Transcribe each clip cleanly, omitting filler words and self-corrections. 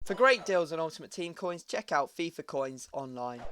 For great deals on Ultimate Team coins, check out FIFA Coins online.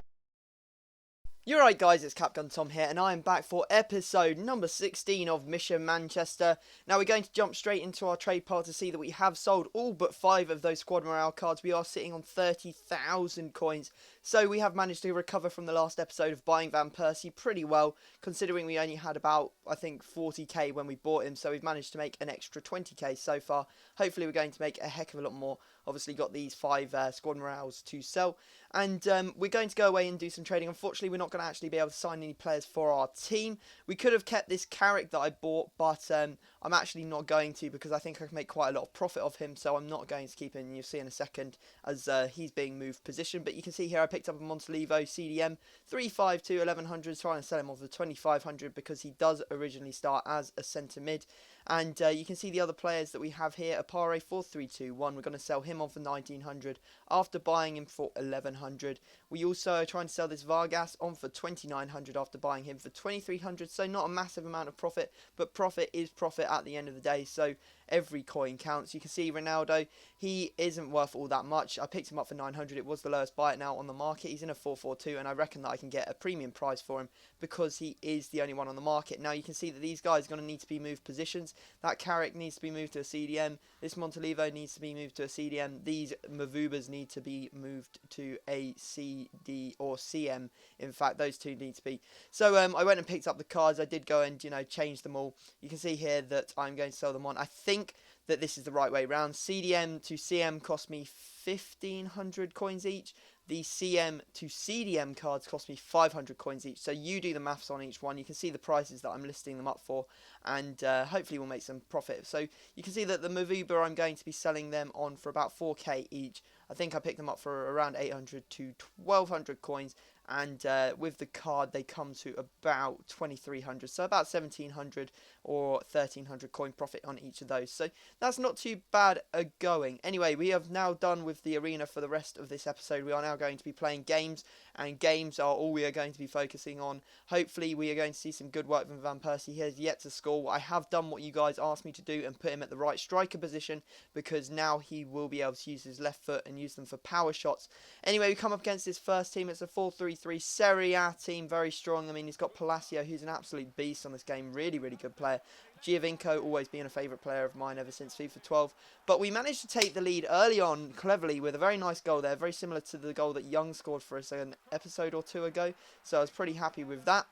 You're right guys, it's Capgun Tom here, and I am back for episode number 16 of Mission Manchester. Now we're going to jump straight into our trade pile to see that we have sold all but 5 of those squad morale cards. We are sitting on 30,000 coins, so we have managed to recover from the last episode of buying Van Persie pretty well, considering we only had about, I think, 40k when we bought him, so we've managed to make an extra 20k so far. Hopefully we're going to make a heck of a lot more. Obviously got these 5 squad morales to sell, and we're going to go away and do some trading. Unfortunately, we're not going to actually be able to sign any players for our team. We could have kept this Carrick that I bought, but I'm actually not going to, because I think I can make quite a lot of profit of him, so I'm not going to keep him, and you'll see in a second as he's being moved position. But you can see here I picked up a Montalivo CDM 352 1100, trying to sell him off the 2500 because he does originally start as a centre mid. And you can see the other players that we have here. Apare 4321, we're going to sell him on for 1900 after buying him for 1100. We also are trying to sell this Vargas on for 2900 after buying him for 2300. So not a massive amount of profit, but profit is profit at the end of the day. So every coin counts. You can see Ronaldo, he isn't worth all that much. I picked him up for 900. It was the lowest buy it now on the market. He's in a 442, and I reckon that I can get a premium price for him because he is the only one on the market. Now you can see that these guys are going to need to be moved positions. That Carrick needs to be moved to a CDM. This Montalivo needs to be moved to a CDM. These Mavubas need to be moved to a CD or CM. In fact, those two need to be. So I went and picked up the cards. I did go and, change them all. You can see here that I'm going to sell them on. I think that this is the right way round. CDM to CM cost me 1500 coins each. The CM to CDM cards cost me 500 coins each. So you do the maths on each one. You can see the prices that I'm listing them up for, and hopefully we'll make some profit. So you can see that the Mavuba, I'm going to be selling them on for about 4k each. I think I picked them up for around 800 to 1200 coins, and with the card they come to about 2300, so about 1700 or 1300 coin profit on each of those. So that's not too bad a going. Anyway, we have now done with the arena for the rest of this episode. We are now going to be playing games, and games are all we are going to be focusing on. Hopefully we are going to see some good work from Van Persie. He has yet to score. I have done what you guys asked me to do and put him at the right striker position, because now he will be able to use his left foot and use them for power shots. Anyway, we come up against this first team. It's a 4-3-3 Serie A team, very strong. I mean, he's got Palacio, who's an absolute beast on this game, really good player. Giovinco, always been a favourite player of mine ever since FIFA 12. But we managed to take the lead early on, cleverly, with a very nice goal there, very similar to the goal that Young scored for us an episode or two ago. So I was pretty happy with that.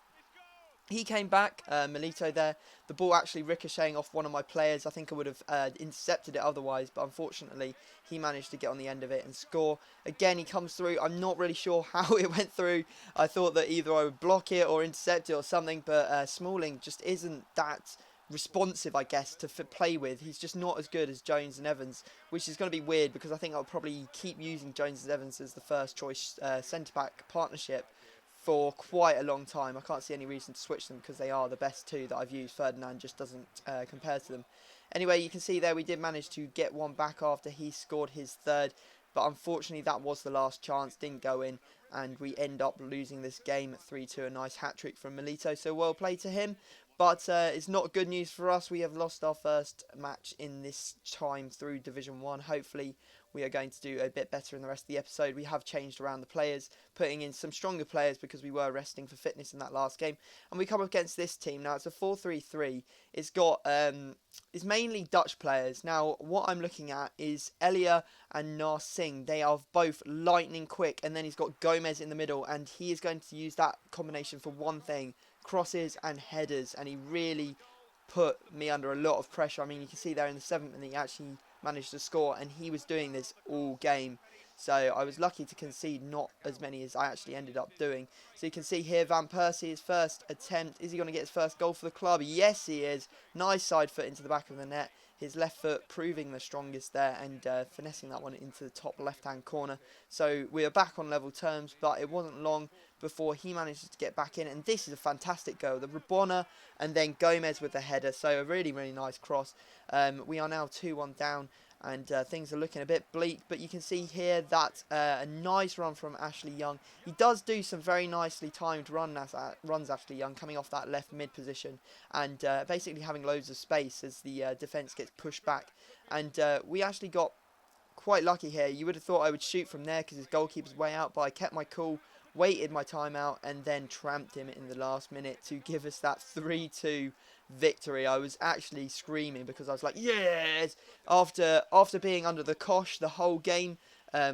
He came back, Milito there, the ball actually ricocheting off one of my players. I think I would have intercepted it otherwise, but unfortunately he managed to get on the end of it and score. Again, he comes through. I'm not really sure how it went through. I thought that either I would block it or intercept it or something, but Smalling just isn't that responsive, I guess, to play with. He's just not as good as Jones and Evans, which is going to be weird because I think I'll probably keep using Jones and Evans as the first choice centre-back partnership for quite a long time. I can't see any reason to switch them because they are the best two that I've used. Ferdinand just doesn't compare to them. Anyway, you can see there we did manage to get one back after he scored his third, but unfortunately that was the last chance, didn't go in, and we end up losing this game at 3-2. A nice hat-trick from Milito, so well played to him. But it's not good news for us. We have lost our first match in this time through Division 1. Hopefully we are going to do a bit better in the rest of the episode. We have changed around the players, putting in some stronger players because we were resting for fitness in that last game. And we come up against this team. Now it's a 4-3-3. It's got it's mainly Dutch players. Now what I'm looking at is Elia and Narsing. They are both lightning quick, and then he's got Gomez in the middle, and he is going to use that combination for one thing: crosses and headers. And he really put me under a lot of pressure. I mean, you can see there in the 7th and he actually managed to score, and he was doing this all game. So I was lucky to concede not as many as I actually ended up doing. So you can see here Van Persie, his first attempt. Is he going to get his first goal for the club? Yes, he is. Nice side foot into the back of the net. His left foot proving the strongest there, and finessing that one into the top left-hand corner. So we are back on level terms, but it wasn't long before he manages to get back in. And this is a fantastic goal. The Rabona and then Gomez with the header. So a really nice cross. We are now 2-1 down, and things are looking a bit bleak, but you can see here that a nice run from Ashley Young. He does do some very nicely timed runs, Ashley Young, coming off that left mid position, and basically having loads of space as the defence gets pushed back. And we actually got quite lucky here. You would have thought I would shoot from there because his goalkeeper's way out, but I kept my cool, waited my time out, and then tramped him in the last minute to give us that 3-2 victory. I was actually screaming because I was like, yes! After being under the cosh the whole game,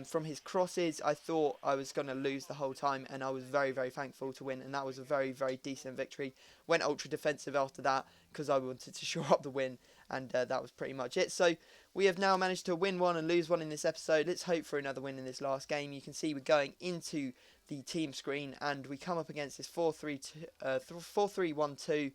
from his crosses, I thought I was going to lose the whole time, and I was very, very thankful to win, and that was a very, very decent victory. Went ultra defensive after that because I wanted to shore up the win, and that was pretty much it. So we have now managed to win one and lose one in this episode. Let's hope for another win in this last game. You can see we're going into the team screen, and we come up against this 4-3-1-2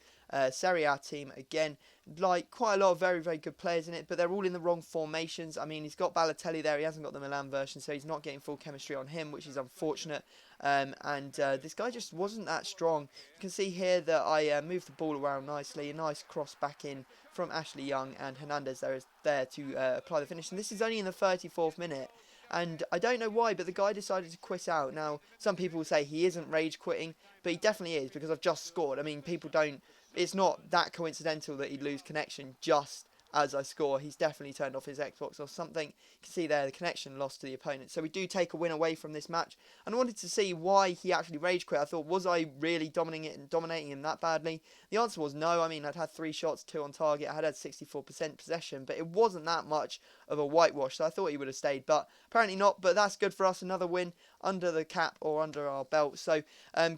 Serie A team again. Like, quite a lot of very, very good players in it, but they're all in the wrong formations. I mean, he's got Balotelli there, he hasn't got the Milan version, so he's not getting full chemistry on him, which is unfortunate. This guy just wasn't that strong. You can see here that I moved the ball around nicely, a nice cross back in from Ashley Young, and Hernandez there is there to apply the finish. And this is only in the 34th minute. And I don't know why, but the guy decided to quit out. Now, some people will say he isn't rage quitting, but he definitely is, because I've just scored. I mean, people don't... It's not that coincidental that he'd lose connection just as I score. He's definitely turned off his Xbox or something. You can see there the connection lost to the opponent. So we do take a win away from this match. And I wanted to see why he actually rage quit. I thought, was I really dominating him that badly? The answer was no. I mean, I'd had 3 shots, 2 on target. I had 64% possession, but it wasn't that much of a whitewash. So I thought he would have stayed, but apparently not. But that's good for us. Another win under the cap or under our belt. So,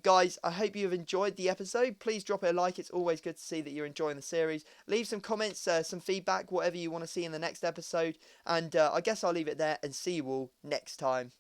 guys, I hope you've enjoyed the episode. Please drop it a like. It's always good to see that you're enjoying the series. Leave some comments, some feedback, whatever you want to see in the next episode. And I guess I'll leave it there and see you all next time.